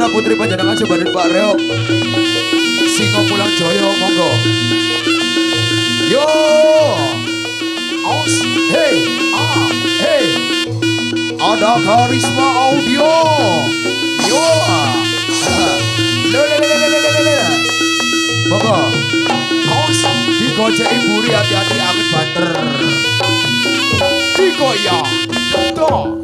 Putri panjenengan coba Pak Reok Singo Pulang Joyo monggo. Yo aus hey hey ada karisma audio yo lelelelelelelele monggo aus digojeki buri hati-hati angin banter digoyang dong.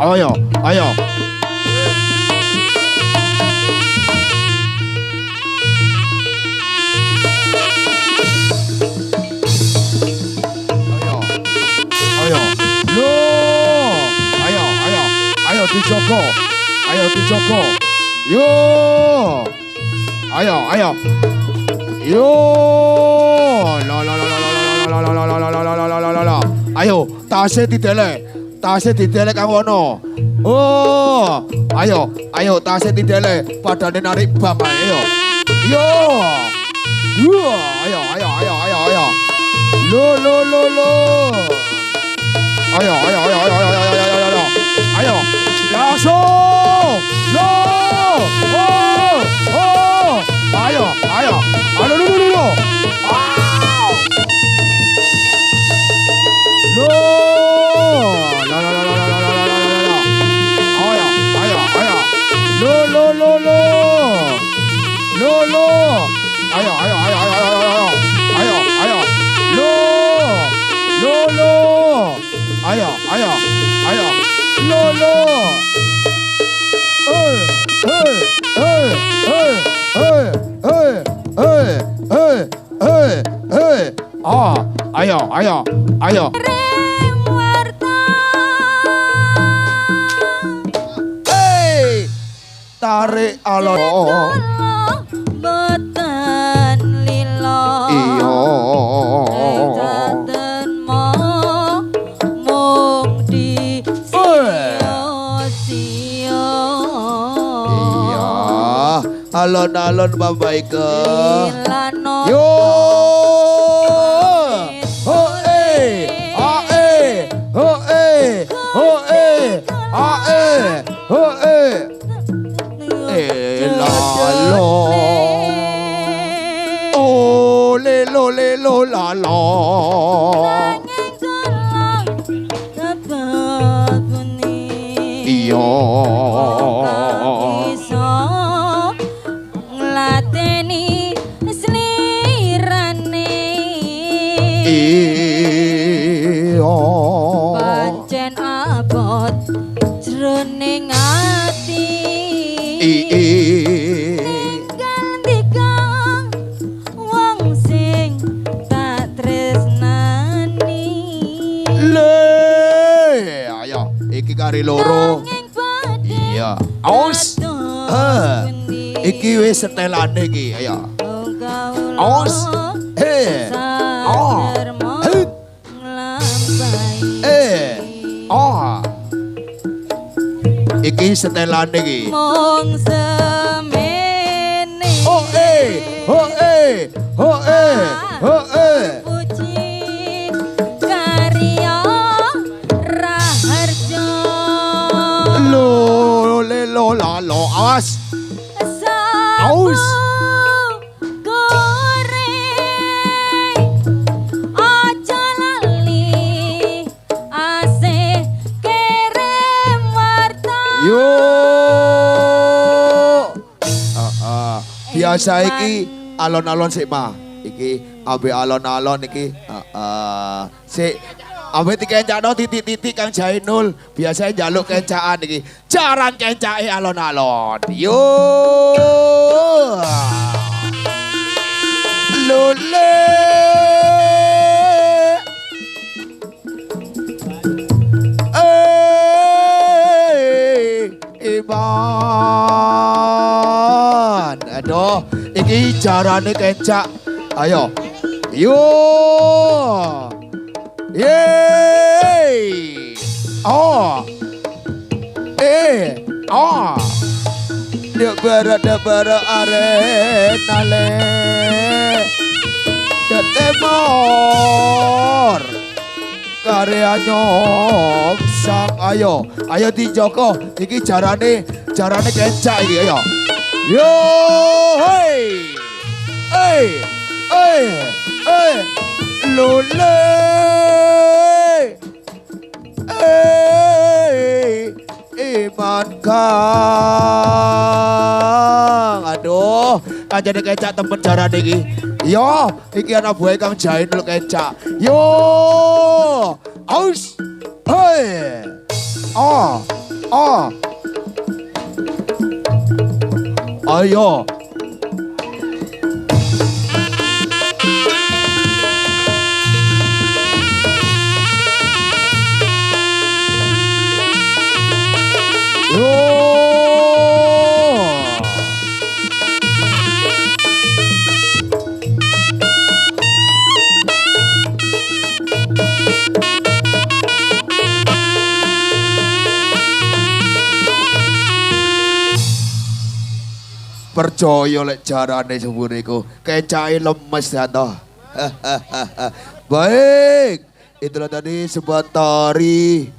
Ayo, ayo. Dijogo, ayo dijogo, yo, ayo, yo, ayo, tasnya didelek kang wono, oh, ayo, tasnya didelek, padane narik bam, ayo, yo, ayo, lo, ayo, langsung, lo, ayo, dulu, ayo. Hey, tarik alon. Boten lilo. Iyo. Jaten mung di sio. Iya, alon-alon babaike. Ilano. Yo. Lelo la la. Iya. Iso nglateni slirane. Iya. Pancen abot jroning ati. Kari loro. Iya. Aus. Iki wis setelane iki, ayo. Aus. Iki setelane iki. Mong semene. Puji karya Raharjo. Lo la lo awas. Aus. Goreng. Aja lali. Asih kirim warta. Yo. Biasa iki alon-alon sik mah. Iki ambe alon-alon iki. Sik ambe dikencakno titik-titik Kang Jainul. Biasanya njaluk kencaan iki. Jarang kencake alon-alon. Yo. Lole. Iman. Aduh, iki jarane kencak. Ayo. Yo. Yeay. Oh. Oh. Debara arenale. Detemor. Karya nyom sang ayo dijogo iki jarane kencak iki ayo. Yo lule iman kang aduh kanjane kencak temen jarane iki. Yo iki anak buah Kang Jainul kencak. Yo aus. Hey. Oh. Oh. Ayo. Percaya lek carane sepure iku kecae lemes ya toh. Baik, itulah tadi sebuah tari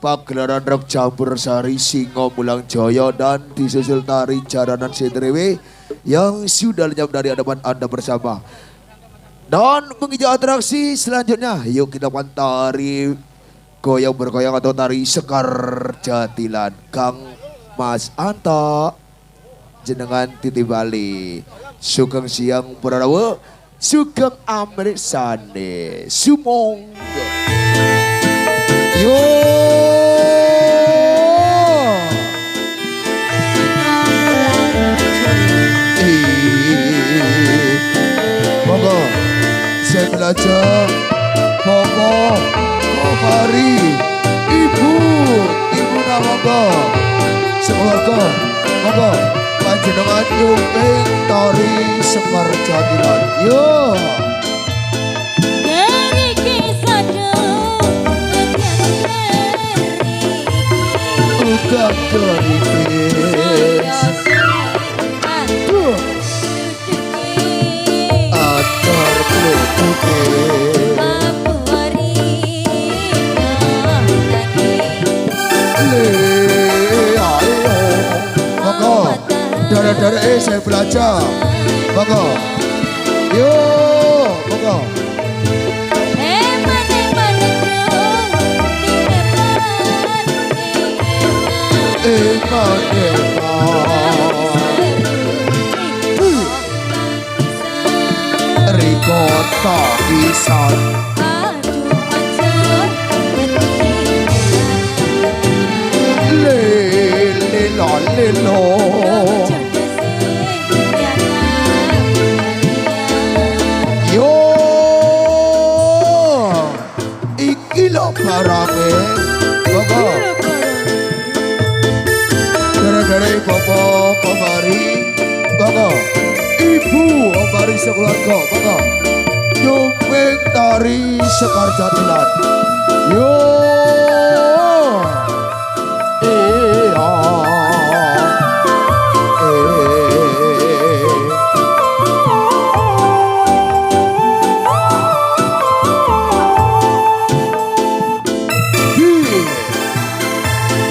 pagelaran rep campur sari Singo Mulang Jaya dan disusul tari Jaranan Sindrewe yang sudah lenyap dari hadapan Anda bersama. Dan menginjak atraksi selanjutnya, yuk kita tari goyang bergoyang atau tari Sekar Jatilan. Kang Mas Anto jenengan titip Bali. Sugeng siang Prarawa, sugeng amrit sane. Sumong. Yo. Monggo saya belajar Monggo Komari Ibu monggo sekeluarga monggo panjenengan nyumping tari Sekar Jatilan. Yo. Dari kisah Uga keripis atar putih le ayo monggo darah saya belajar monggo yo monggo Rikota pisan lelo yo iki lo barake monggo dari Bapak Komari monggo Ibu Komari sekeluarga monggo nyumping tari Sekar Jatilan. Yo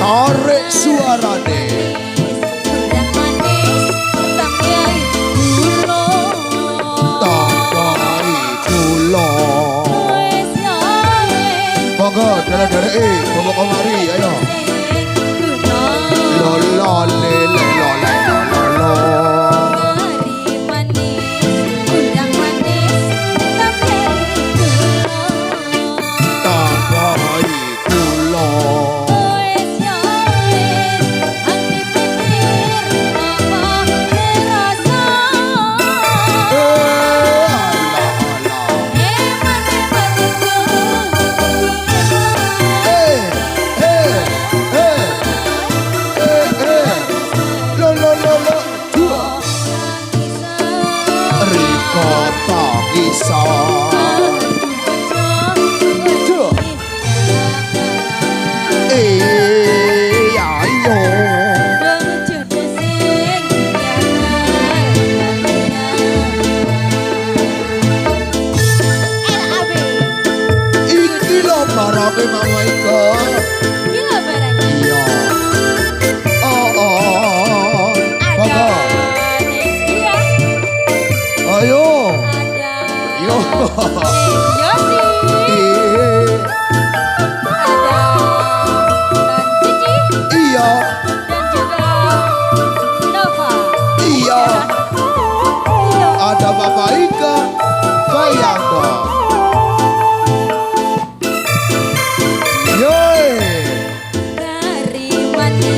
tarik suarane tambahi kula monggo darah-darah Bapak Komari ayo lola lele lola lola tambahi kula Rikota pisang ayo iki lho barake Mama Ika iya monggo ayo yo iya iya ada Bapak Ika goyang dong dari mana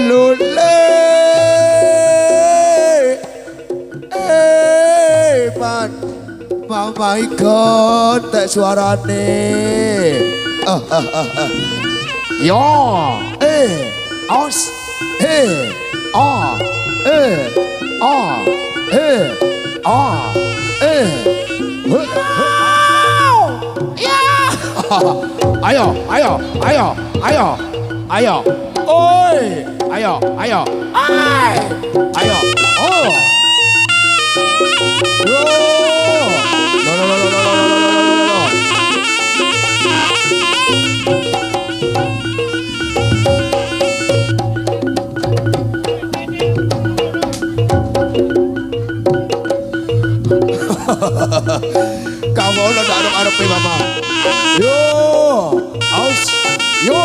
Lule, man, my God, tak suarane. Yo, aus, ayo, oi, ayo, ay, ayo, oh, no. Kamu lo daruk mama. Yo, aus, yo.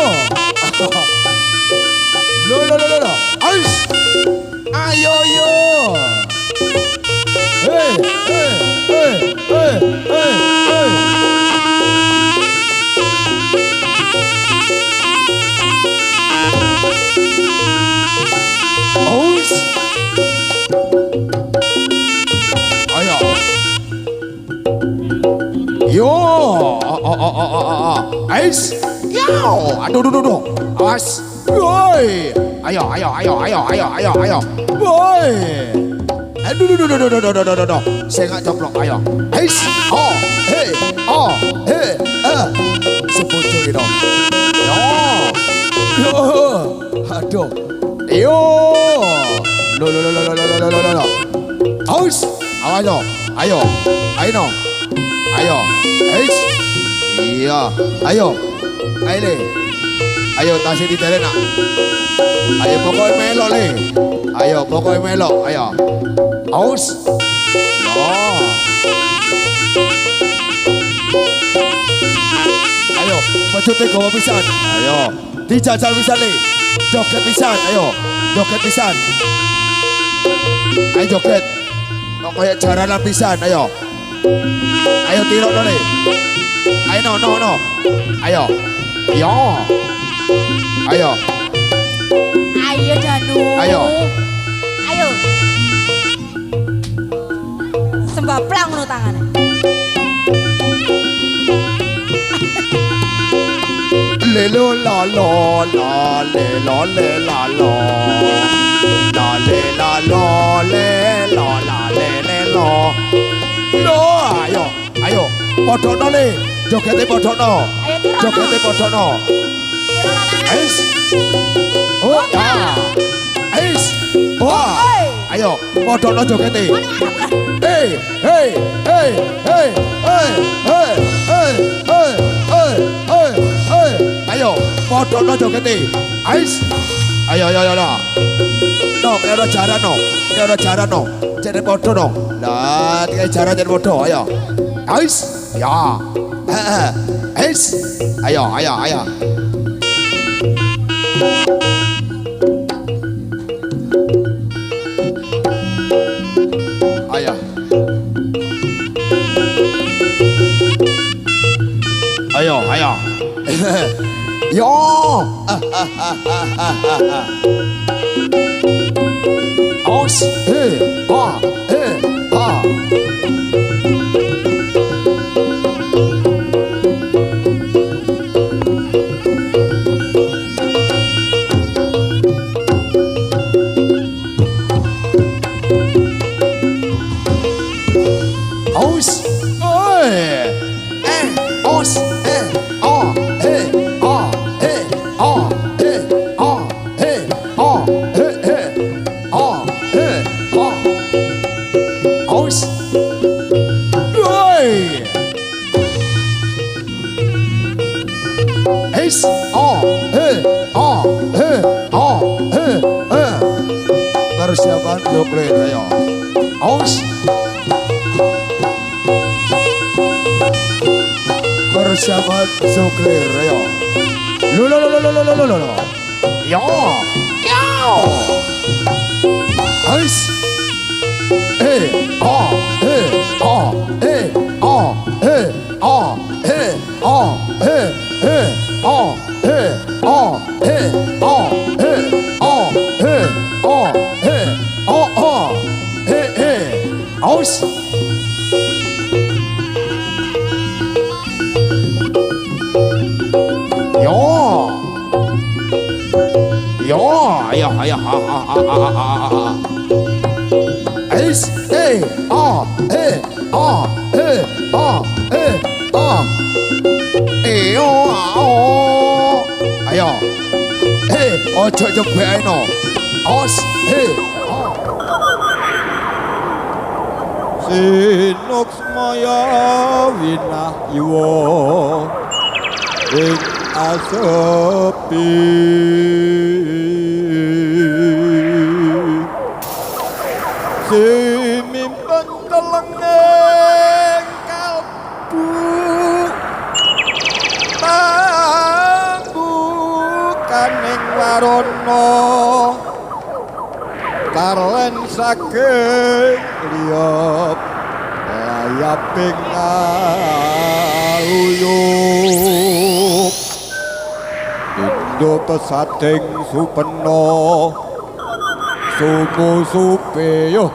Lo, aus, ayo yo. Hey. Aus, ayo. Yo, ais, yo, aduh, awas, woi, ayo, woi, aduh, saya nggak coplok, ayo, ais, sepucuk itu, yo, aduh, yo, lo, aus, ayo, ais, iya, ayo, tasih di tele nak, ayo pokoknya melok, ayo, aus, yo, ayo, pecutnya gawa pisan, ayo, dijajal pisan nih, joget pisan, ayo, joget, kayak jaranan pisan, ayo, tirok nih, ayo, no, ayo, yo, ayo Danu. Ayo. Sembaplang lo tangannya. Lelo la lo la le lo le la lo la le la lo le lo la le lo lo ayo podono le jogete podono ais oh ya ais wah ayo podono jogete hey ayo podono jogete ais ayo no kaya jaran no jadi podo no lah kayak jaran jadi podo ayo ais ya ais ayo yo aus persiapan suklir ayo. Aus. Persiapan suklir ayo. Lo. Yo. Aus. Aus. Eis, ayo, ojo jebek no, os, Sinuksmaya winahyo ing asepi simimpen telenging kalbu pangbukaning warana karlen saking liyap layaping aluyup Indo pesating supeno sumu supeyo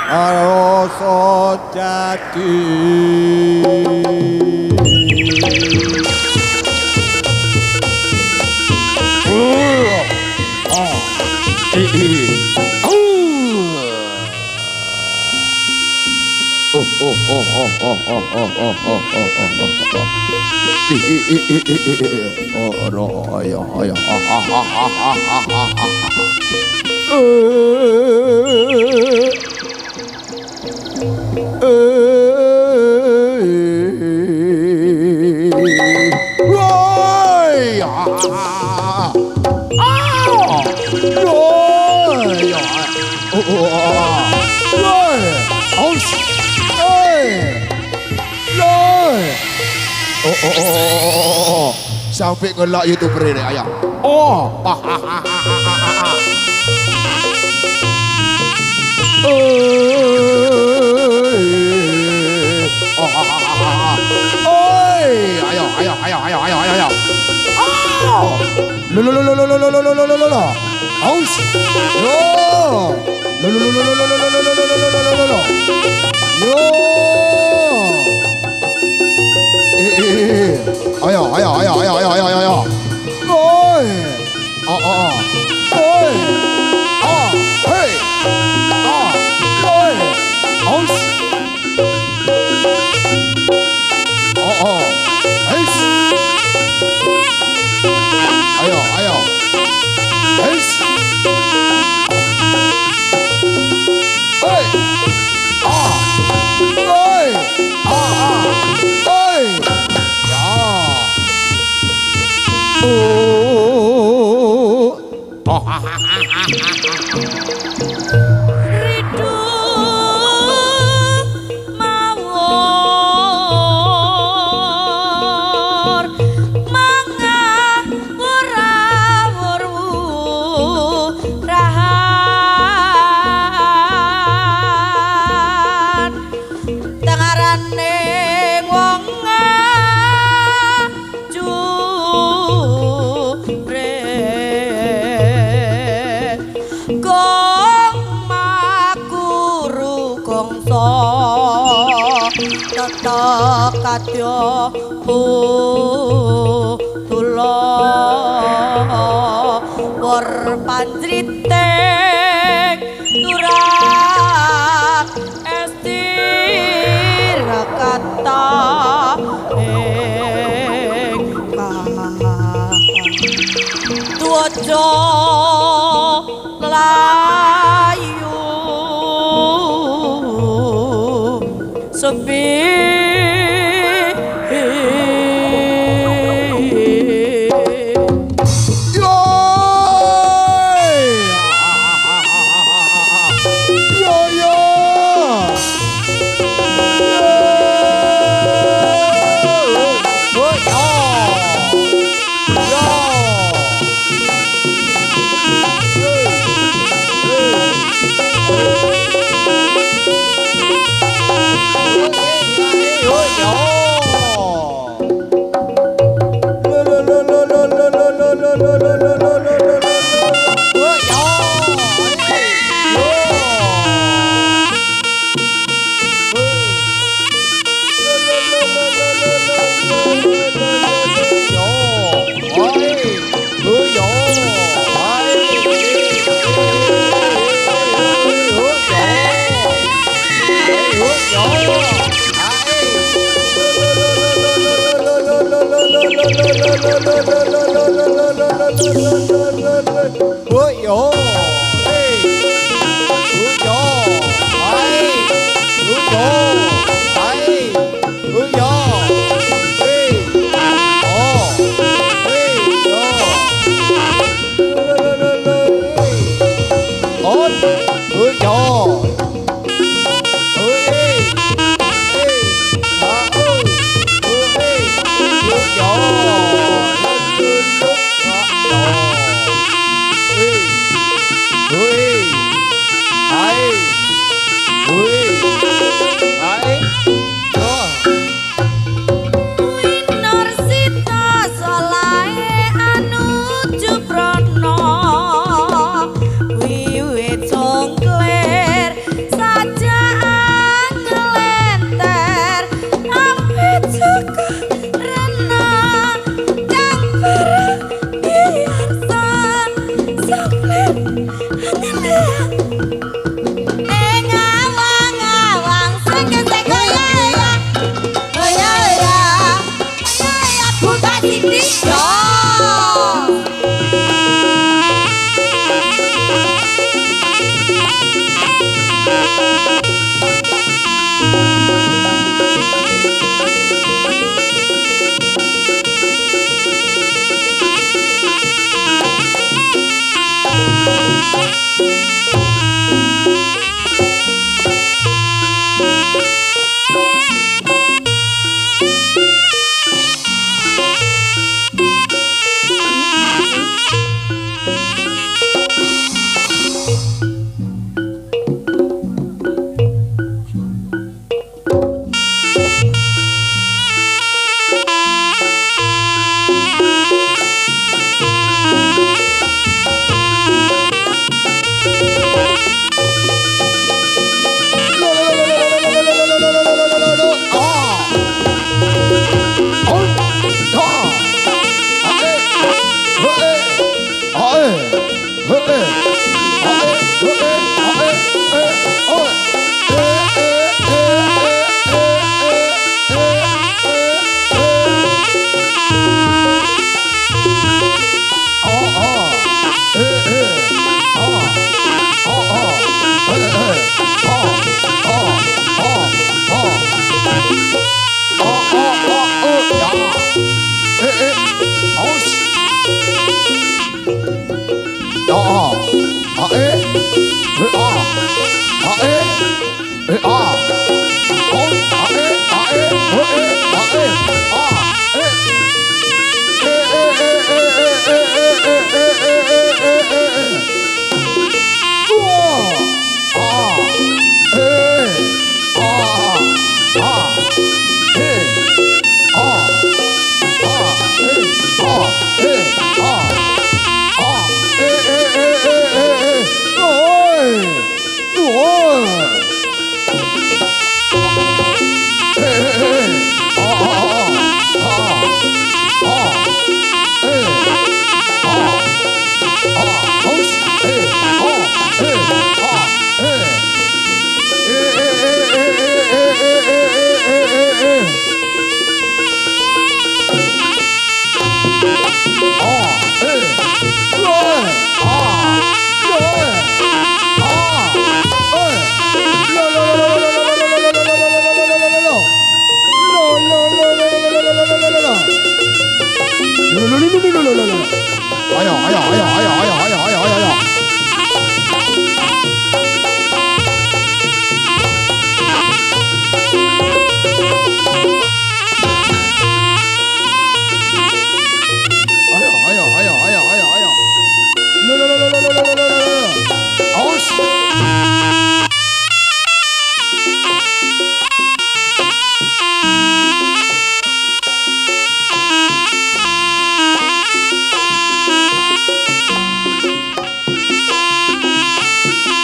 arasa jati sampai ngelak YouTuber ini ayah. Ayo. Lo. Aus. Yo. Lo. Yo. Ayo. Oi. Oi. Hey. Oi. Aus. Eis. Ayo. Eis. Hey. Oi. Oi. Ya. Ridu mawur mangah wurawur rahan tengarane wong jure gong makuru gongso tetek kadya tulo war panjriting turak estir kata tuojo layu sepi Yoi!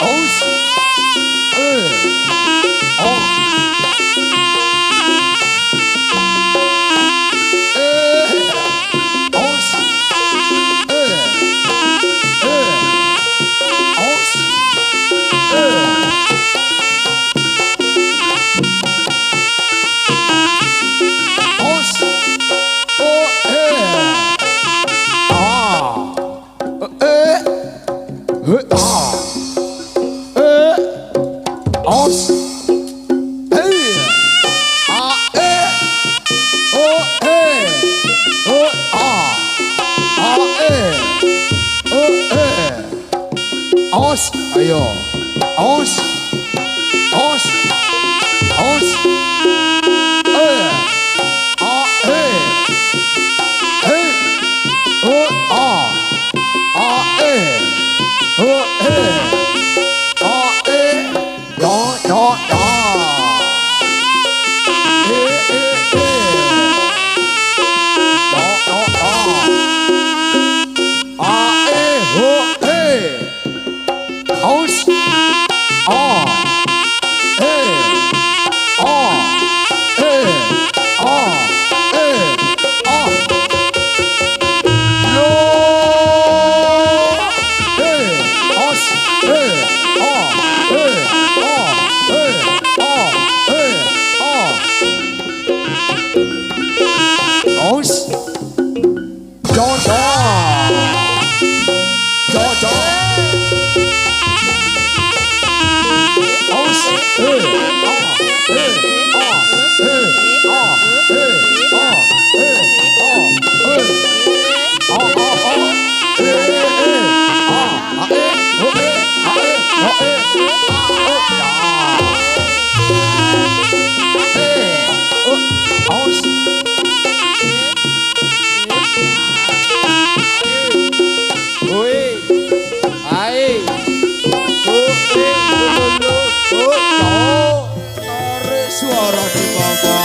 Aus. Oh. Aus. Aus. Aus. Oh, Aus. Aus. Ayo. Aus. Aus. Aus. Suara di mama.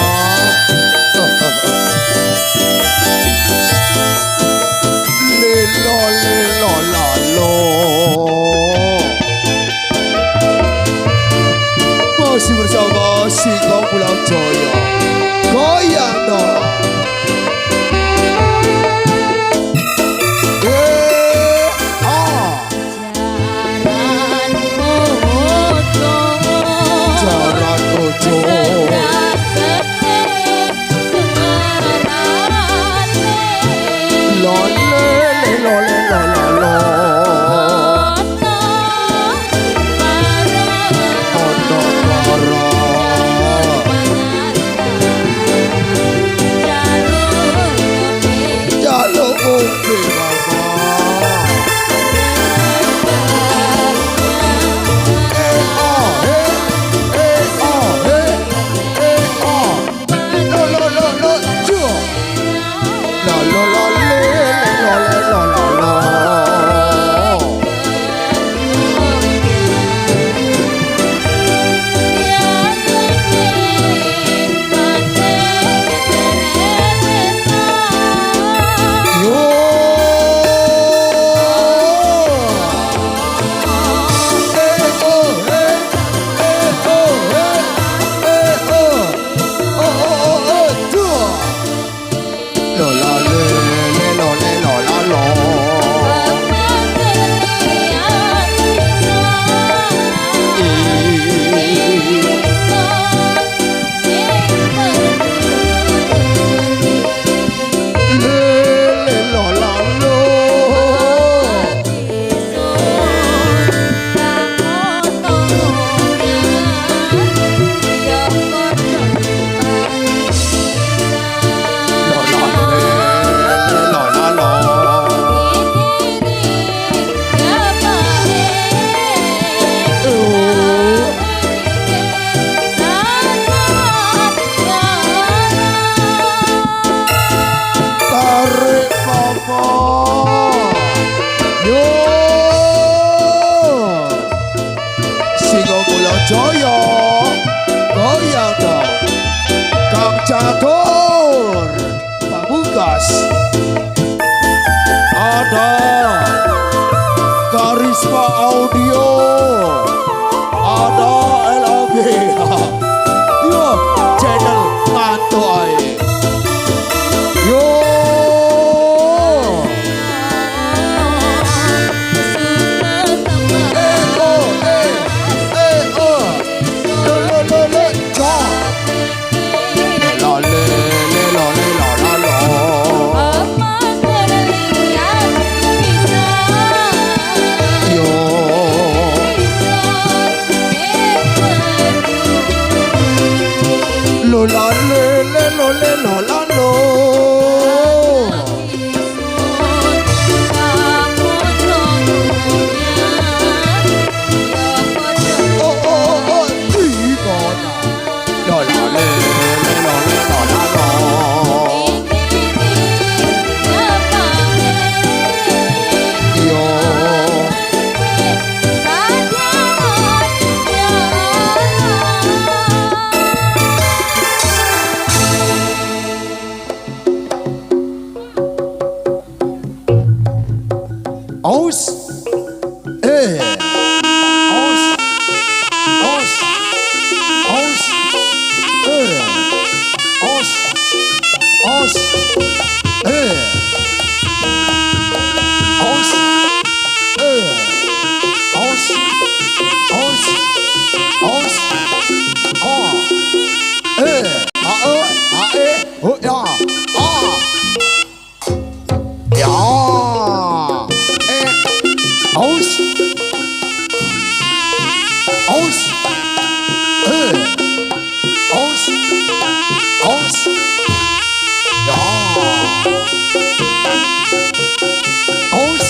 Lilo lilo lalo. Masih bersama Singkong Pulau Jaya. Goyang dong. Jaran ojo. Jaya goyang dong Kang Catur Pamungkas ada Karisma Audio aus, aus, aus, ja, aus, aus,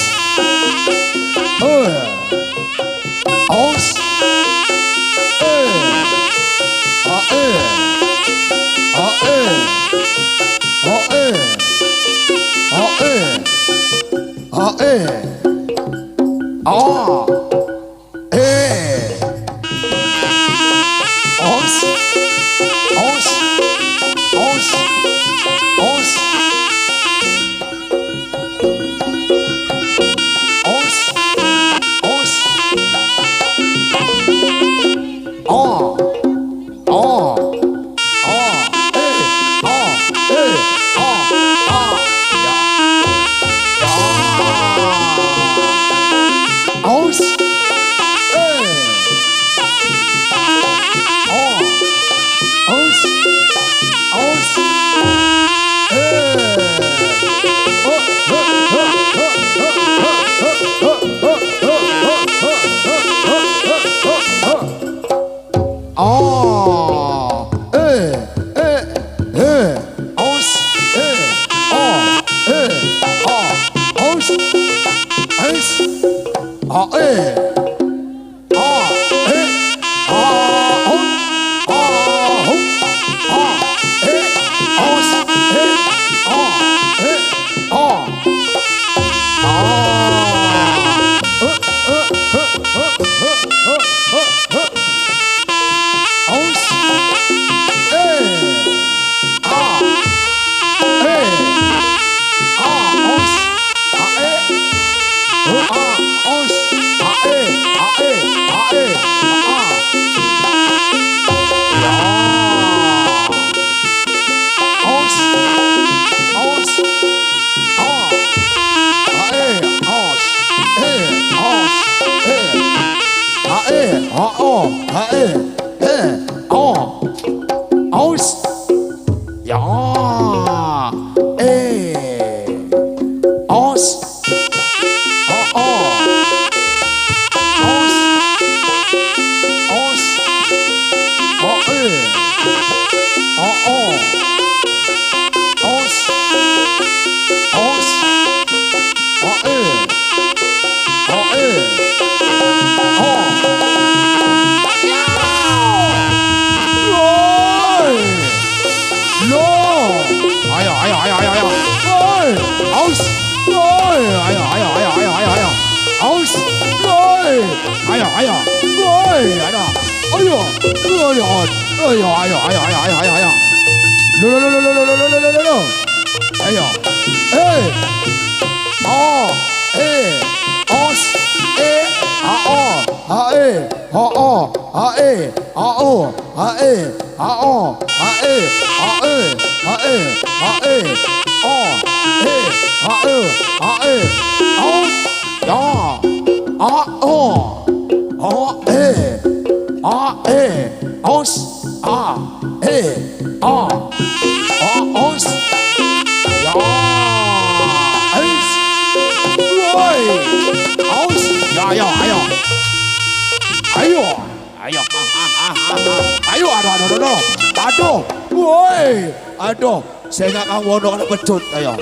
saya nggak akan wono kena pecut, ayo.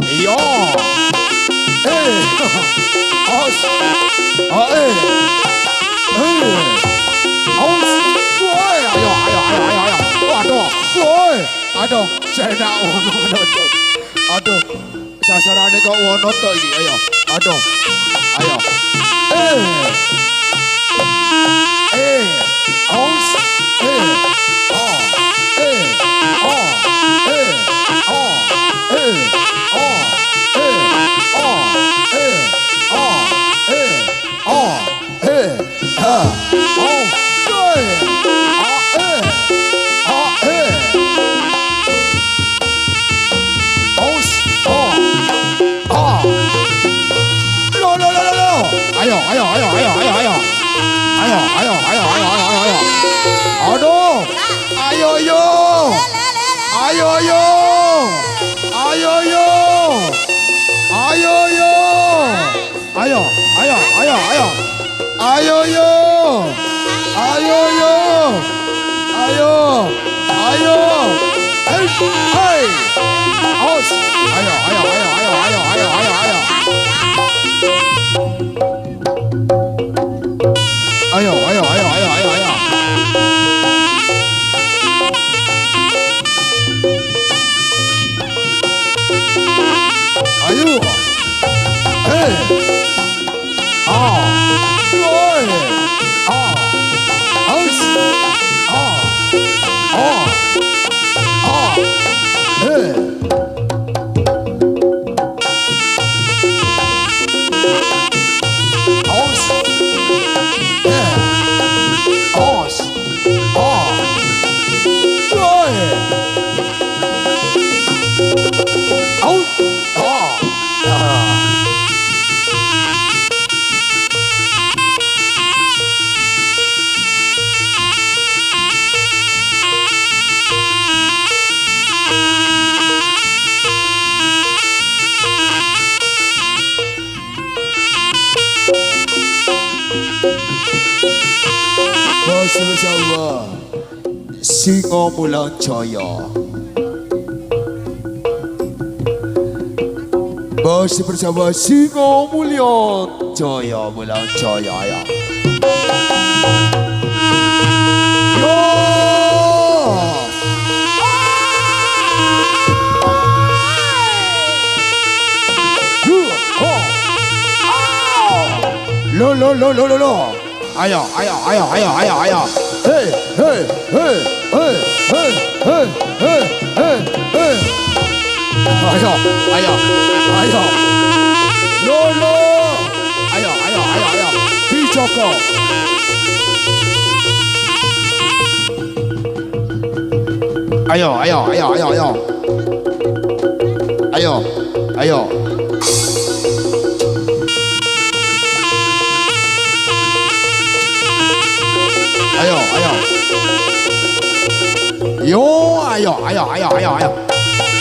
Iya. Aus. Aus. Woi, ayo. Aduh, saya nggak wono kena pecut. Aduh, sasarannya kok wono tuh ini, ayo. Ayo. Aus. Aduh, ayo. Ayo, ayo, ayo, ayo, ayo, ayo, ayo, ayo. Ayo, ayo, ayo, ayo, ayo, ayo. Ayo. Hey. Ah. Boy. Ah. Aus. Ah. Ah. Ah. Hey. Aus. Hey. Aus. Ah. Boy. Out. Ah. Ah. Bersama Singo Mulan Jaya. Bersama Singo Mulan Jaya, Mulan Jaya ya. Yo! Lo lo lo lo lo lo. Ayo, ayo, ayo, ayo, ayo, ayo. Hey, hey, hey, hey, hey, hey, hey, hey, hey. Ayo, ayo, ayo. Lo lo. Ayo, ayo, ayo, ayo. Bijoko. Ayo, ayo, ayo, ayo, ayo. Ayo, ayo. Ayo, ayo. Yo, ayo, ayo, ayo, ayo, ayo.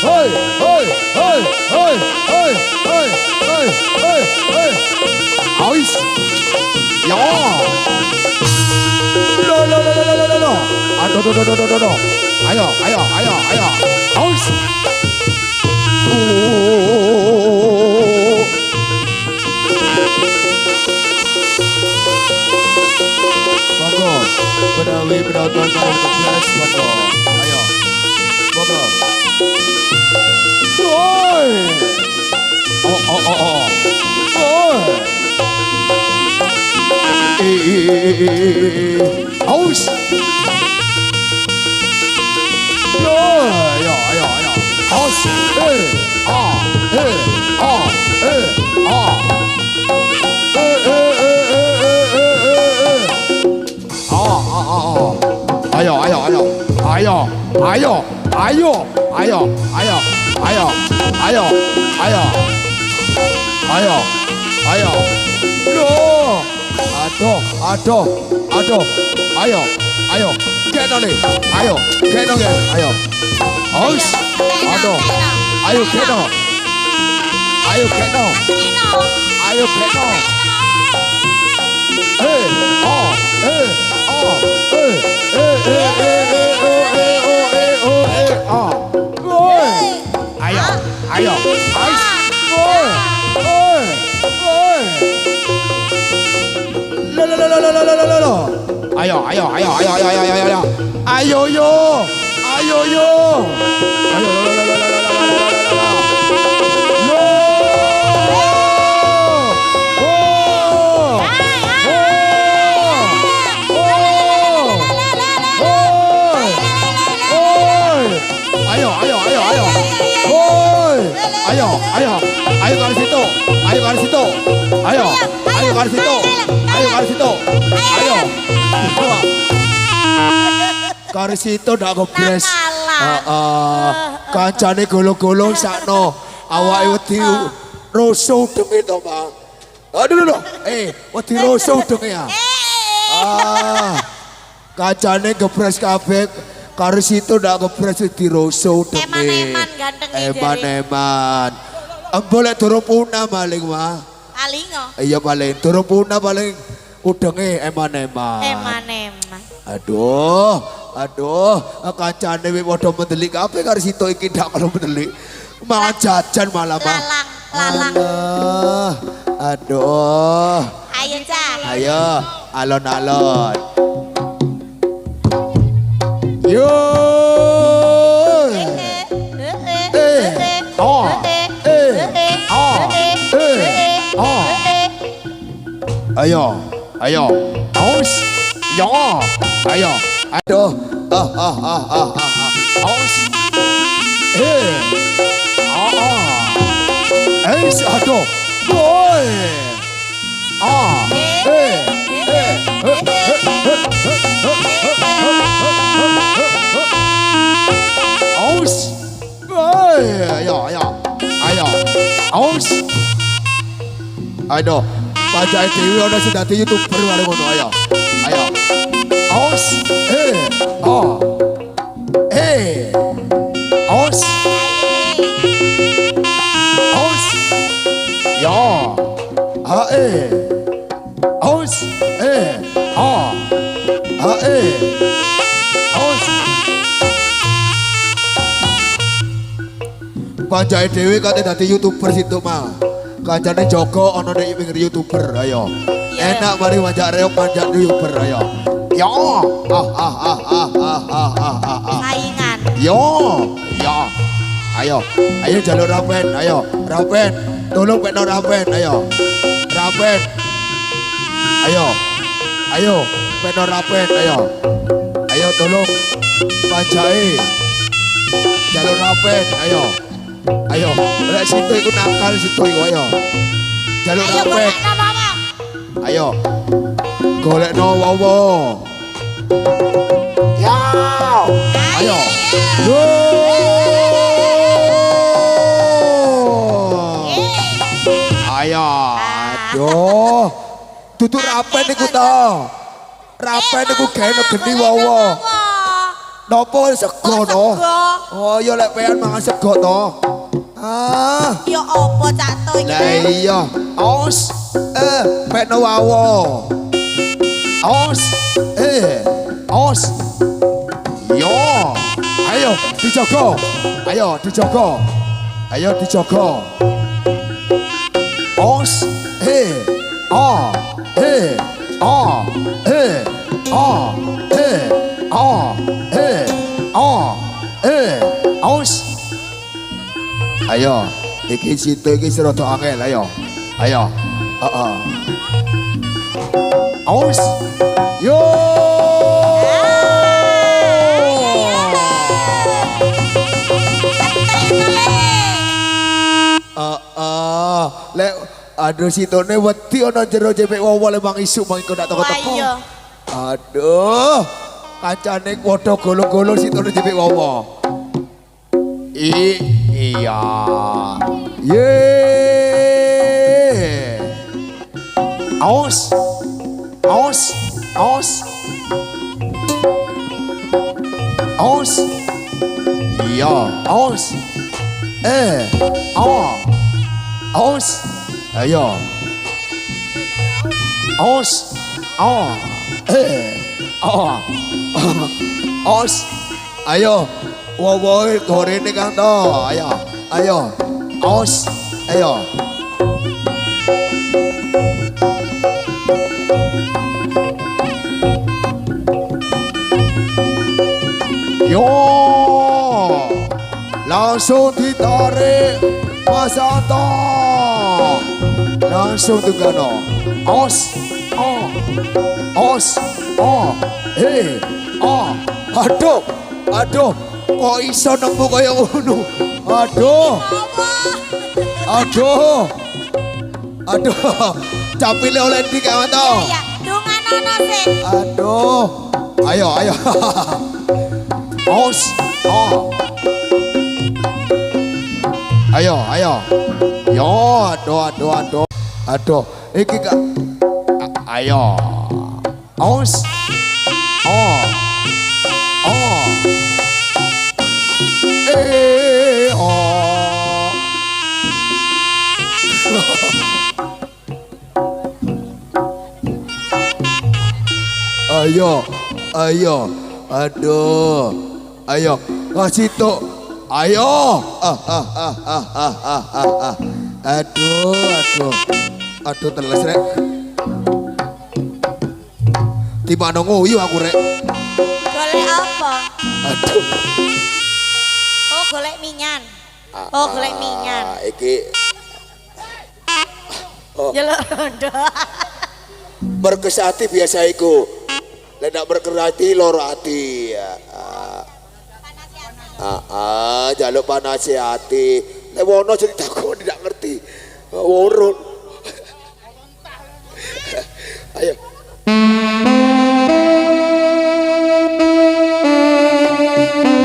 Hey, hey, hey, hey, hey, hey, hey, hey, hey. Aus. Yo. Lo, lo, lo, lo, lo, lo, lo. Aduh, do, do, do, do, do, do. Ayo, ayo, ayo, ayo. Aus. Monggo, menawi penonton podcast, monggo. Ayo, monggo. Woi. Oh, oh, oh, oh. Woi. Aus. Yo, ayo, ayo, ayo. Aus. Ah, ah, ah. Ayo, ayo, ayo, ayo, ayo, ayo, ayo, ayo, ayo, ayo, ayo, ayo, ayo, lo, aduh, aduh, aduh, ayo, ayo, get on it, ayo, get on it, ayo, aus, aduh, ayo, get on, ayo, get on, ayo, get on, oh, oh, ayo, ayo, aus, ayo, ayo, ayo, ayo, ayo, ayo, ayo, ayo, ayo, yo, ayo, yo, ayo, ayo, ayo ke situ, ayo ke situ, ayo, ayo ke situ, ayo ke situ, ayo, ke situ dak gebres, kancane golo-golo sakno, awake wedi roso udenge to bang, aduh, wedi roso udenge ya, kancane gebres kabeh. Karo situ ndak gebres di roso udenge. Eman-eman ganteng Eman-eman. Boleh durung punah maling mah. Alingo. Iya paling durung punah paling udenge eman-eman. Eman-eman. Aduh, aduh, kancane wis padha mendelik kabeh karo situ iki ndak kalau mendelik. Mau jajan malah mah. Lalang. Alah, aduh. Ayo, Cak. Ayo, alon-alon. Yo. Ayo, ayo. Aus. Ya. Ayo. Aduh. Aus. Aduh. Boy. Aus. Ayo, ayo. Ayo. Aus. Aduh. Pajak Dewi ada sing dadi YouTuber arek ngono ayo. Ayo. Aus. Aus. Aus. Ya. Aus. Aus. Pajak Dewi kate dadi YouTuber situ mah. Kancane Joko ono nek pinggir YouTuber ayo. Enak mari manjak reok manjak YouTuber ayo. Ya. Saingan. Yo. Ya. Ayo. Ayo jalur Rapen, ayo. Rapen. Tolong pekno Rapen, ayo. Rapen. Ayo. Ayo, pekno Rapen, ayo. Ayo tolong panjai. Jalur Rapen, ayo. Ayo, lek situ iku nakal situ iku ayo. Jalur Rapen. Ayo. Golekno wowo. Ya. Ayo. Yo. Ayo. Aduh. Tutu Rapen iku to. Rapen iku gawe geni wowo. Nopo sego to? Oh ya lek pean mangan sego to. Ya apa Cak Toy? Lah iya. Aus. Pekno wawo. Aus. Aus. Yo. Ayo dijogo. Ayo dijogo. Ayo dijogo. Aus. Aus. Ayo, iki situ iki rada angel ayo. Ayo. Aus. Yo. Lek aduh situne wedi ana jero jepek wowo le mang isuk mang iku ndak teko-teko. Aduh. Kancane padha golo-golo situne jepek wowo. Iya. Ye. Aus. Aus. Aus. Aus. Iya, aus. Aus. Ayo. Aus. Aus. Ayo. Wowoy gorene kang to. Ayo. Ayo. Aus. Ayo. Yo. Langsung ditarik Mas Anto. Langsung tukano. Aus. Aus. Aduh. Aduh. Kok iso nemu kaya ngono? Aduh. Aduh. Aduh. Capile oleh ndi kawan to? Iya, dunganono sih. Aduh. Ayo, ayo. Aus. Ayo, ayo. Yo, aduh. Aduh, iki kak. Ayo. Aus. Ayo, ayo, aduh, ayo, kasih tuh, Ayo. Aduh teles rek. Tiba nguyu aku rek. Golek apa? Aduh. Oh, golek minyan. Oh, golek minyan. Iki Jelek rondo. berkesati biasa iku. Lek nak berkerati loro ati. Jaluk panasihati. Lek wono cerita kok tidak ngerti. Urut. Ayo.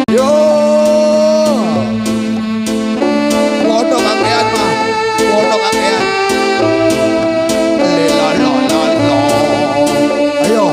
Yo. Wono kakean mah. Wono kakean. La. Ayo.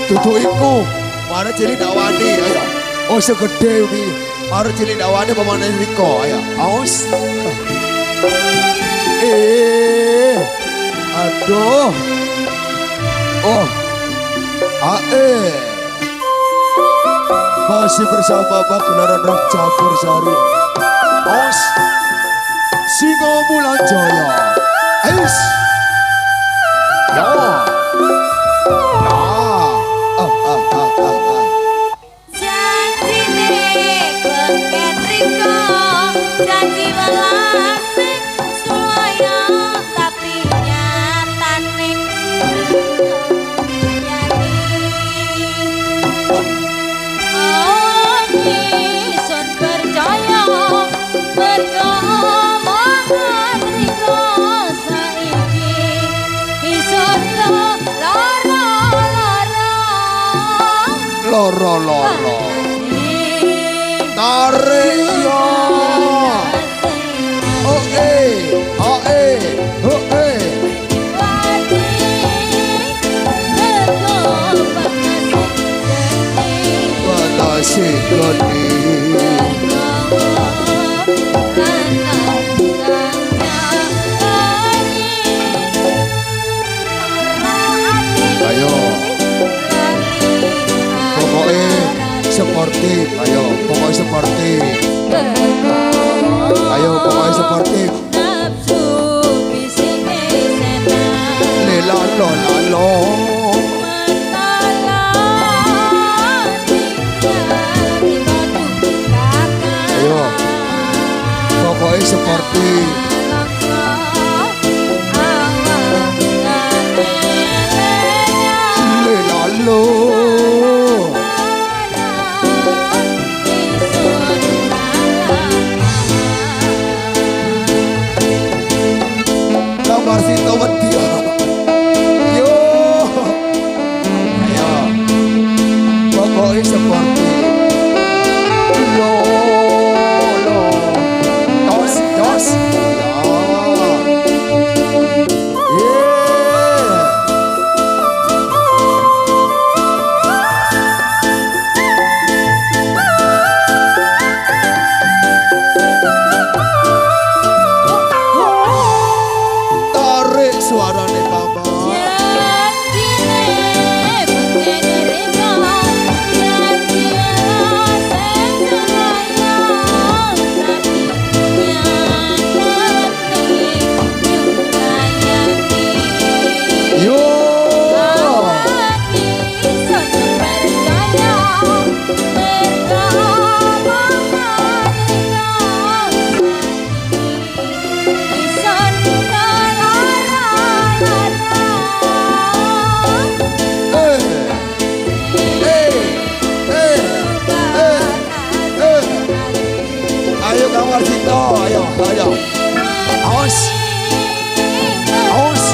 Tutu iku, mana cilik dakwani ayo. Oh segede iki. Mana cilik dakwani pemane riko ayo. Aus. Aduh. Oh. Masih bersama Bapak Gelaran Rock Campur Sari. Aus. Singo Mulan Jaya. Eis. Ya. Janji welase sulaya tapi nyatane yani sun percaya berkomongan riko saiki isun loro tarik yo. Ayo. Pokoknya sportif, ayo pokoknya sportif. Ayo pokoknya sportif. Lelo. Ayo pokoknya sportif. Lelo. Kamar si tawat dia. Yo. Ayo. Pokoknya seperti lo. Dos. Ya. ayo. Awas. Awas.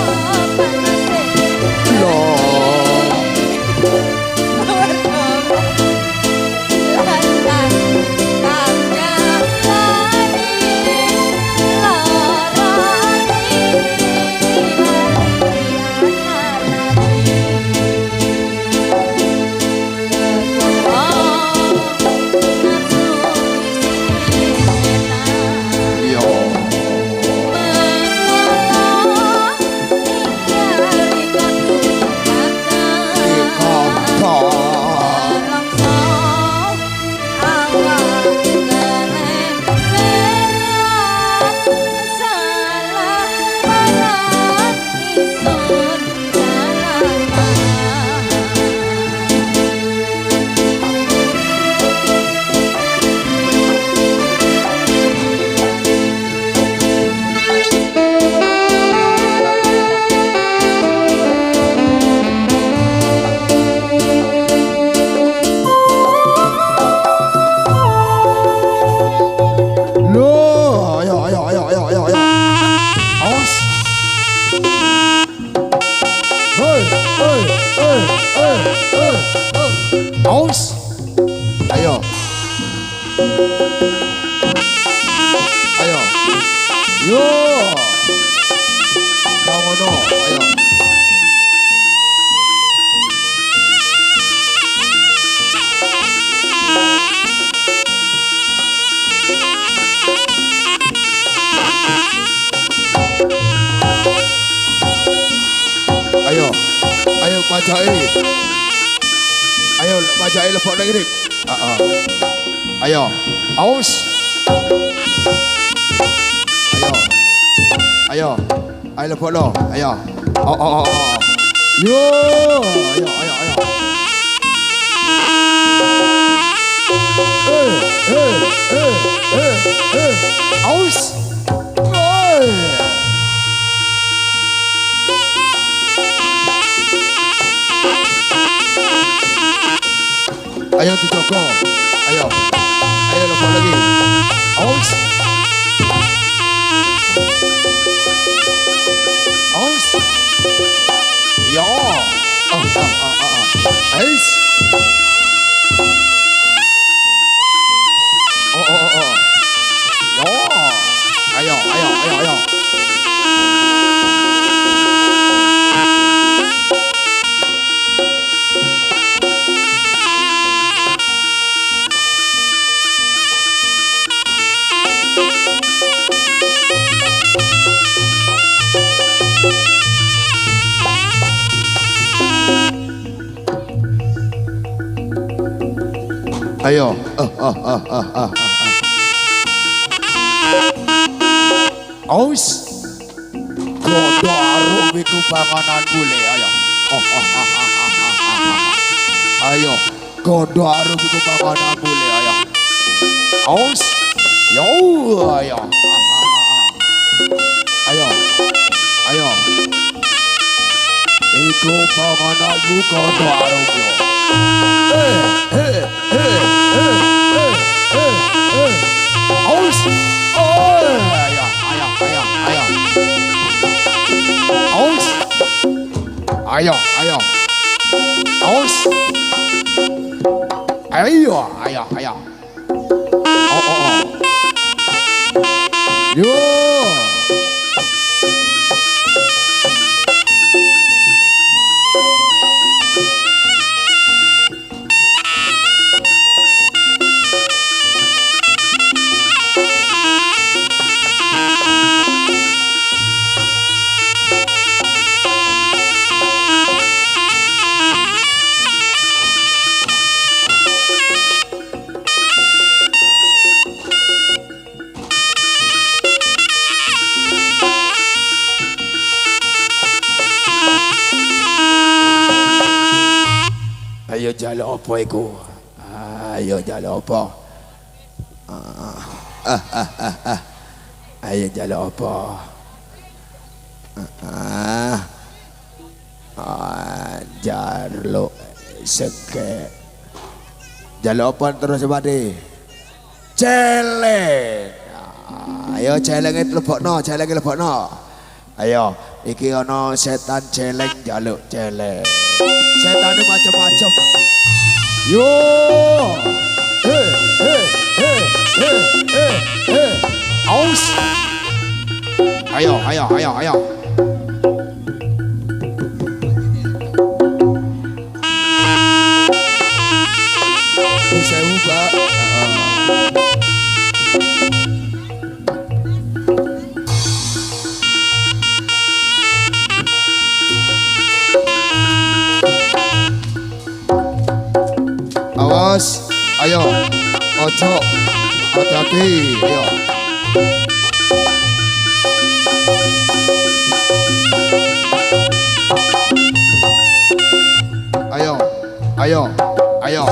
Aus. Ayo. Ayo. Yo. Kamu no. Ayo. Ayo. Ayo pacai. Ayo pacai lepok lagi. Ayo. Aus. Ayo. Ayo lepok lo. Ayo. Oh. Yo. Ayo. Aus. Ayo Tijoko. Ayo lepok lagi. Aus. Ya. Ais. Oh. Ya. Ayo. Ayo. Aus. Godo arum itu panganan bule. Ayo. Ayo. Godo arum itu panganan bule. Ayo. Aus. Yo. Ayo. Ayo. Itu panganan bu godo arum yo. Aus. Ayo. Aus. Ayo. Aus. Ayo. Oh. Yo. Ayo jalan apa iku? Ayo jalan apa? Ayo jalan apa? Jaluk seke. Jalan apa terus bade? Celeng. Ayo celenge lebokno, celenge lebokno. Ayo, iki ana setan celeng jaluk celeng. Setane macam-macam. Yo. Aus. Ayo. Saya buka. Awas, ayo, ojo, hati-hati, ayo. Ayo.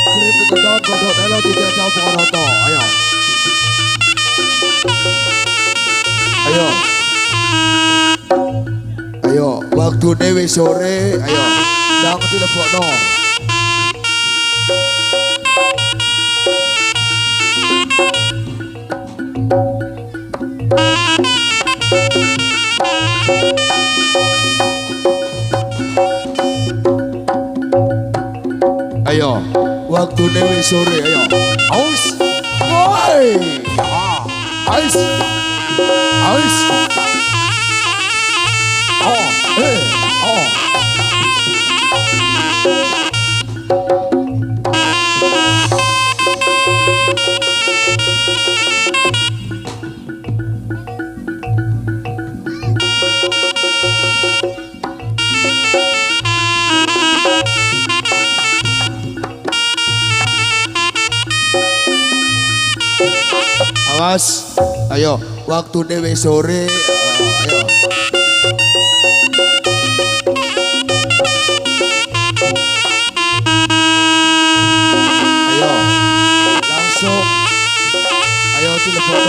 Keripik gedang godok telo tidak jauh poroto, ayo. Ayo, waktu dewe sore, ayo. Jangan dilebokno. Ayo, waktu dewe sore, ayo. Aus, woi, aus. Oh. Awas, ayo, waktu dewe sore, ayo. Ayo, langsung, ayo telepon.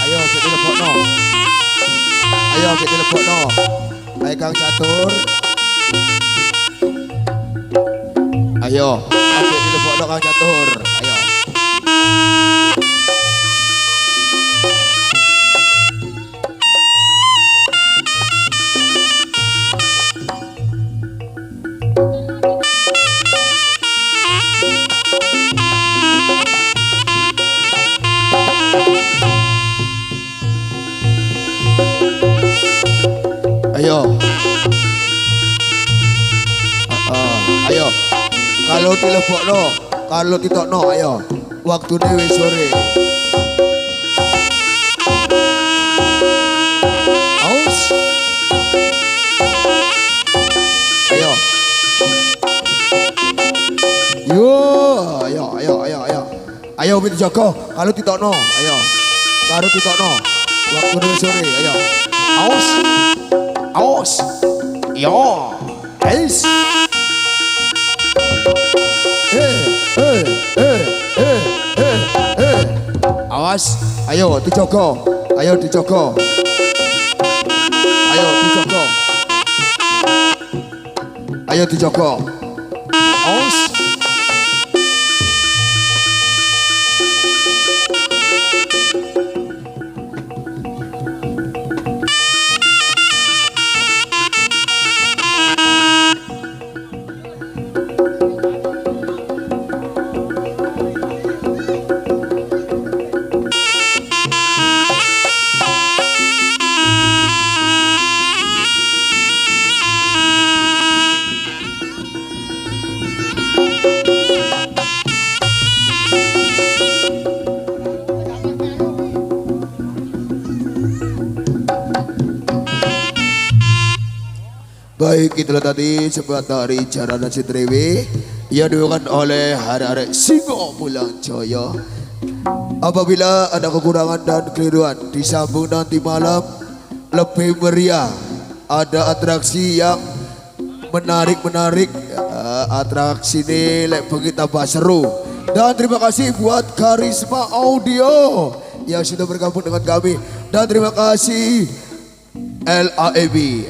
Ayo telepon. Ayo Kang Catur. Ayo, telepon Kang Catur. Ayo. Ayo. Kalau telepon kalau ditokno, ayo. Waktu dewe sore. Aus. Ayo. Ayo Binti Joko, kalau ditokno, ayo. Kalau ditokno. Waktu dewe sore, ayo. Aus. Yo. Guys. Awas, ayo dijogo. Awas. Baik, itulah tadi sebuah tari Jarana Citrewe yang dibawakan oleh Hari-Hari Singo Pulang Jaya. Apabila ada kekurangan dan keliruan, disambung nanti malam lebih meriah. Ada atraksi yang menarik, atraksi ini begitu tambah seru. Dan terima kasih buat Karisma Audio yang sudah bergabung dengan kami. Dan terima kasih LAEB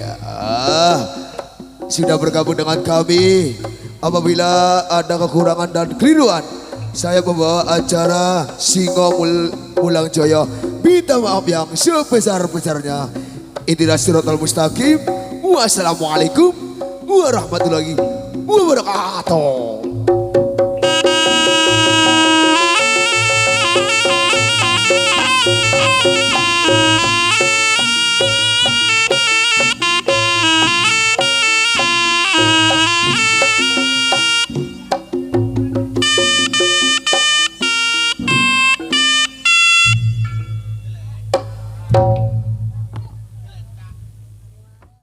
sudah bergabung dengan kami. Apabila ada kekurangan dan keliruan, saya pembawa acara Singo Pulang Jaya. Minta maaf yang sebesar-besarnya. Inilah Shiratal Mustaqim. Wassalamualaikum warahmatullahi wabarakatuh.